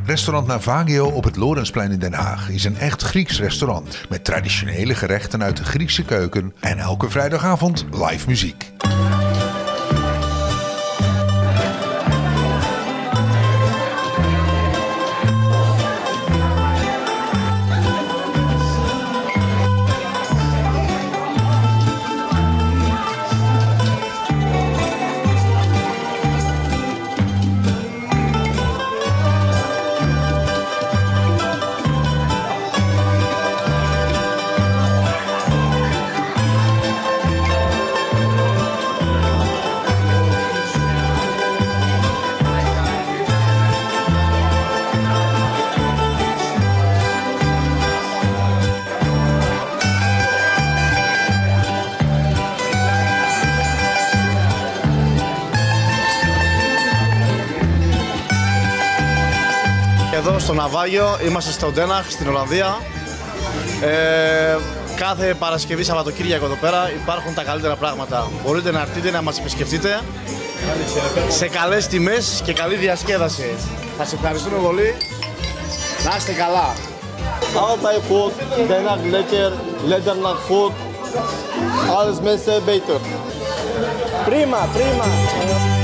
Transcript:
Restaurant Navagio op het Lorensplein in Den Haag is een echt Grieks restaurant met traditionele gerechten uit de Griekse keuken en elke vrijdagavond live muziek. Εδώ στο Ναβάγιο, είμαστε στο Ντέναχ, στην Ολλανδία. Κάθε Παρασκευή, Σαββατοκύριακο εδώ πέρα υπάρχουν τα καλύτερα πράγματα. Μπορείτε να έρθετε να μας επισκεφτείτε σε καλές τιμές και καλή διασκέδαση. Θα σε ευχαριστούμε πολύ. Να είστε καλά. Altijd goed, Den Haag lekker, Nederland goed, alles mensen beter. Prima, prima.